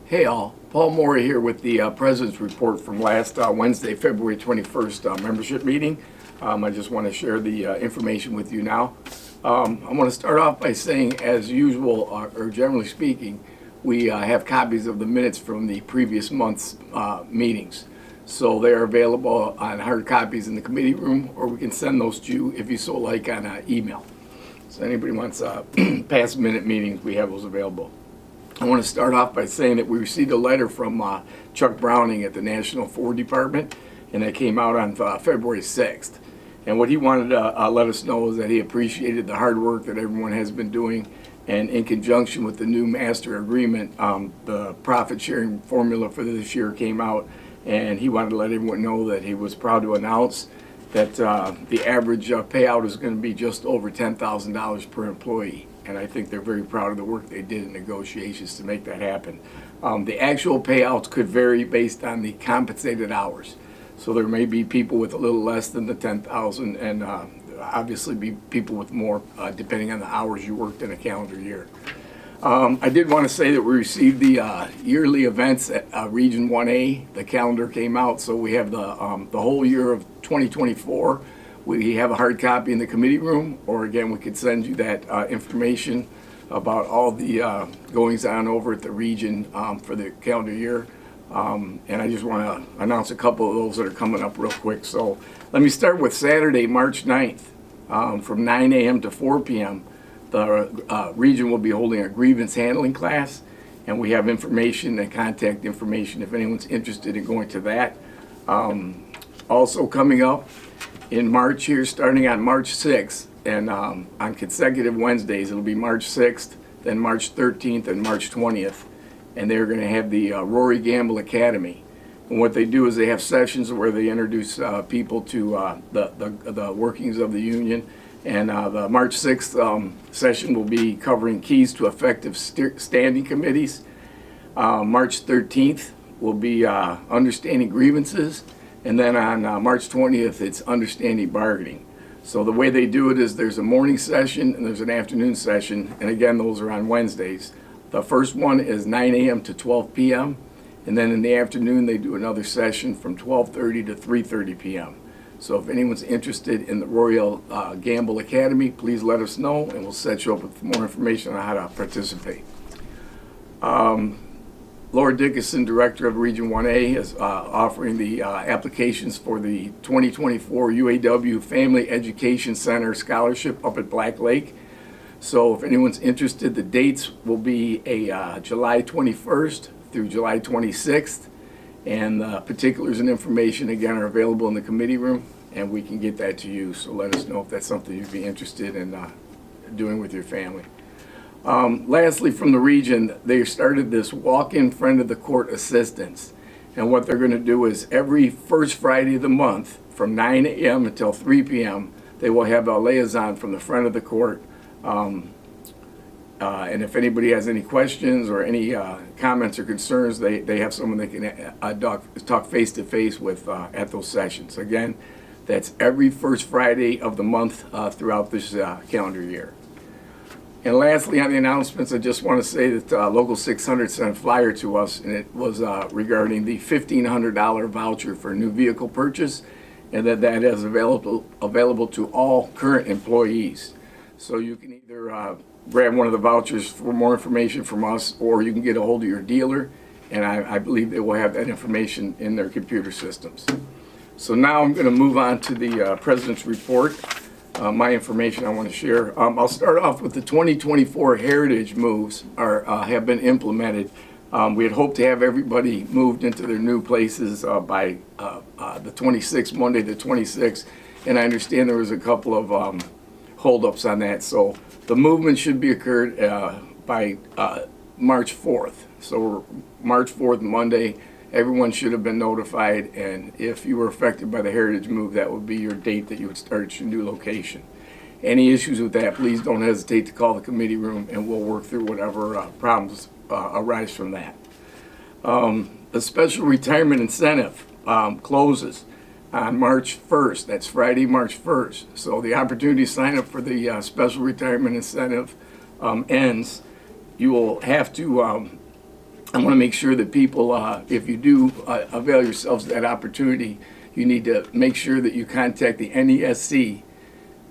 Hey all, Paul Morey here with the President's Report from last Wednesday, February 21st membership meeting. I just want to share the information with you now. I want to start off by saying, as usual, or generally speaking, we have copies of the minutes from the previous month's meetings. So they're available on hard copies in the committee room, or we can send those to you if you so like on email. So anybody wants past minute meetings, we have those available. I want to start off by saying that we received a letter from Chuck Browning at the National Forward Department, and that came out on February 6th. And what he wanted to let us know is that he appreciated the hard work that everyone has been doing, and in conjunction with the new master agreement, the profit sharing formula for this year came out, and he wanted to let everyone know that he was proud to announce that the average payout is going to be just over $10,000 per employee. And I think they're very proud of the work they did in negotiations to make that happen. The actual payouts could vary based on the compensated hours. So there may be people with a little less than the 10,000, and obviously be people with more, depending on the hours you worked in a calendar year. I did want to say that we received the yearly events at Region 1A. The calendar came out, so we have the whole year of 2024. We have a hard copy in the committee room, or again, we could send you that information about all the goings on over at the region for the calendar year. And I just want to announce a couple of those that are coming up real quick. So let me start with Saturday, March 9th, from 9 a.m. to 4 p.m. The region will be holding a grievance handling class, and we have information and contact information if anyone's interested in going to that. Also coming up in March here, starting on March 6th, and on consecutive Wednesdays, it'll be March 6th, then March 13th, and March 20th. And they're going to have the Rory Gamble Academy. And what they do is they have sessions where they introduce people to the workings of the union. And the March 6th session will be covering keys to effective standing committees. March 13th will be understanding grievances. And then on March 20th, it's understanding bargaining. So the way they do it is there's a morning session and there's an afternoon session. And again, those are on Wednesdays. The first one is 9 a.m. to 12 p.m. And then in the afternoon, they do another session from 12:30 to 3:30 p.m. So if anyone's interested in the Royal Gamble Academy, please let us know, and we'll set you up with more information on how to participate. Laura Dickinson, Director of Region 1A, is offering the applications for the 2024 UAW Family Education Center Scholarship up at Black Lake. So if anyone's interested, the dates will be July 21st through July 26th. And the particulars and information, again, are available in the committee room, and we can get that to you. So let us know if that's something you'd be interested in doing with your family. Lastly, from the region, they started this walk-in friend of the court assistance. And what they're going to do is every first Friday of the month from 9 a.m. until 3 p.m., they will have a liaison from the friend of the court. And if anybody has any questions or any comments or concerns, they have someone they can talk face-to-face with at those sessions. Again, that's every first Friday of the month throughout this calendar year. And lastly, on the announcements, I just want to say that Local 600 sent a flyer to us, and it was regarding the $1,500 voucher for a new vehicle purchase, and that is available to all current employees. So you can either grab one of the vouchers for more information from us, or you can get a hold of your dealer, and I believe they will have that information in their computer systems. So now I'm going to move on to the President's Report. My information I want to share. I'll start off with the 2024 heritage moves have been implemented. We had hoped to have everybody moved into their new places by the 26th, Monday the 26th, and I understand there was a couple of holdups on that. So the movement should be occurred by March 4th. So March 4th, Monday, everyone should have been notified, and if you were affected by the heritage move, that would be your date that you would start your new location. Any issues with that, please don't hesitate to call the committee room, and we'll work through whatever problems arise from that. The special retirement incentive closes on March 1st. That's Friday, March 1st. So the opportunity to sign up for the special retirement incentive ends. You will have to I want to make sure that people, if you do avail yourselves of that opportunity, you need to make sure that you contact the NESC.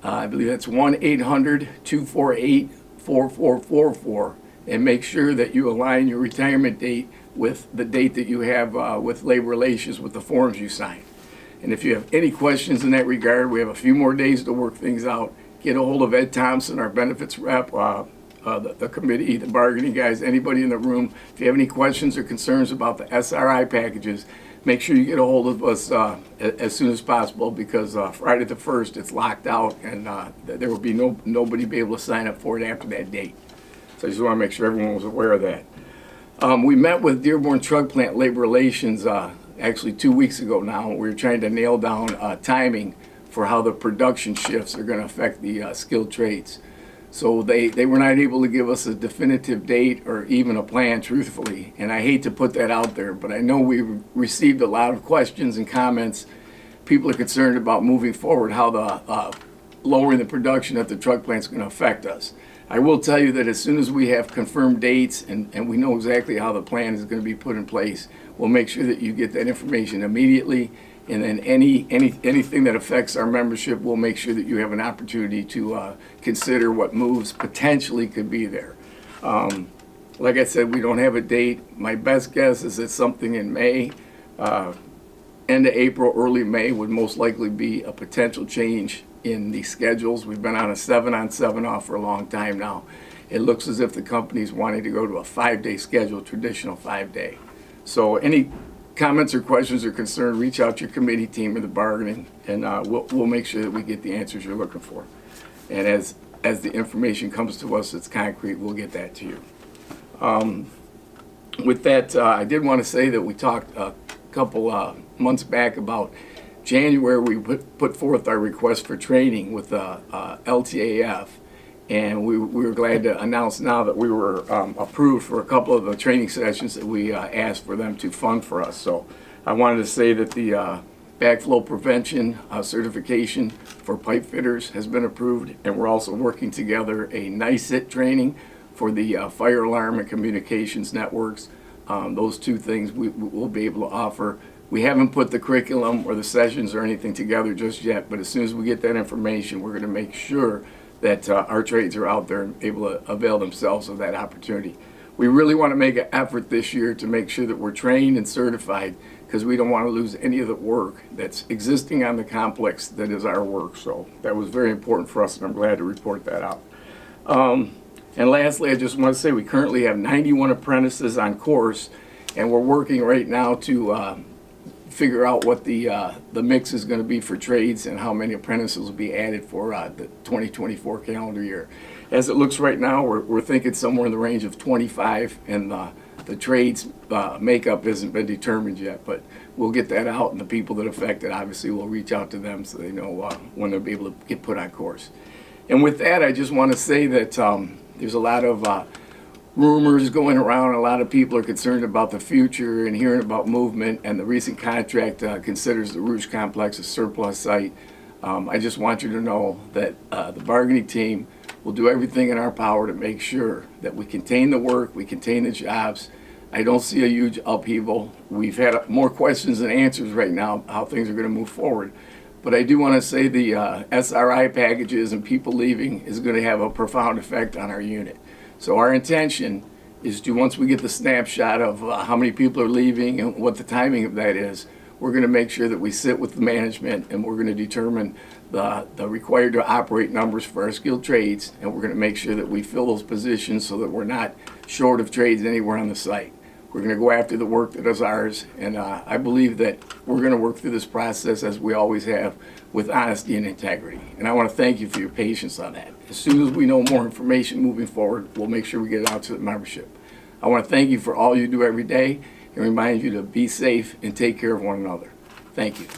I believe that's 1-800-248-4444, and make sure that you align your retirement date with the date that you have with labor relations with the forms you sign. And if you have any questions in that regard, we have a few more days to work things out. Get a hold of Ed Thompson, our benefits rep, the committee, the bargaining guys, anybody in the room. If you have any questions or concerns about the SRI packages, make sure you get a hold of us as soon as possible, because Friday the 1st, it's locked out, and there will be nobody be able to sign up for it after that date. So I just want to make sure everyone was aware of that. We met with Dearborn Truck Plant Labor Relations actually 2 weeks ago now. We were trying to nail down timing for how the production shifts are going to affect the skilled trades. So they were not able to give us a definitive date or even a plan, truthfully. And I hate to put that out there, but I know we received a lot of questions and comments. People are concerned about moving forward, how the lowering the production at the truck plant is going to affect us. I will tell you that as soon as we have confirmed dates and we know exactly how the plan is going to be put in place, we'll make sure that you get that information immediately. And then anything that affects our membership, we'll make sure that you have an opportunity to consider what moves potentially could be there. Like I said, we don't have a date. My best guess is that something in May, end of April, early May would most likely be a potential change in the schedules. We've been on a 7-on, 7-off for a long time now. It looks as if the company's wanting to go to a 5-day schedule, traditional 5-day. So any comments or questions or concerns, reach out to your committee team or the bargaining, and we'll make sure that we get the answers you're looking for. And as the information comes to us that's concrete, we'll get that to you. With that, I did want to say that we talked a couple months back about January. We put forth our request for training with LTAF, and we were glad to announce now that we were approved for a couple of the training sessions that we asked for them to fund for us. So I wanted to say that the backflow prevention certification for pipe fitters has been approved, and we're also working together a NICIT training for the fire alarm and communications networks. Those two things we will be able to offer. We haven't put the curriculum or the sessions or anything together just yet, but as soon as we get that information, we're going to make sure that our trades are out there and able to avail themselves of that opportunity. We really want to make an effort this year to make sure that we're trained and certified, because we don't want to lose any of the work that's existing on the complex that is our work. So that was very important for us, and I'm glad to report that out. And lastly, I just want to say we currently have 91 apprentices on course, and we're working right now to figure out what the mix is going to be for trades and how many apprentices will be added for the 2024 calendar year. As it looks right now, we're thinking somewhere in the range of 25, and the trades makeup hasn't been determined yet, but we'll get that out, and the people that are affected, obviously, we'll reach out to them so they know when they'll be able to get put on course. And with that, I just want to say that there's a lot of rumors going around. A lot of people are concerned about the future and hearing about movement, and the recent contract considers the Rouge Complex a surplus site. I just want you to know that the bargaining team will do everything in our power to make sure that we contain the work, we contain the jobs. I don't see a huge upheaval. We've had more questions than answers right now, how things are going to move forward. But I do want to say the SRI packages and people leaving is going to have a profound effect on our unit. So our intention is to, once we get the snapshot of how many people are leaving and what the timing of that is, we're going to make sure that we sit with the management, and we're going to determine the required to operate numbers for our skilled trades, and we're going to make sure that we fill those positions so that we're not short of trades anywhere on the site. We're going to go after the work that is ours, and I believe that we're going to work through this process, as we always have, with honesty and integrity. And I want to thank you for your patience on that. As soon as we know more information moving forward, we'll make sure we get it out to the membership. I want to thank you for all you do every day, and remind you to be safe and take care of one another. Thank you.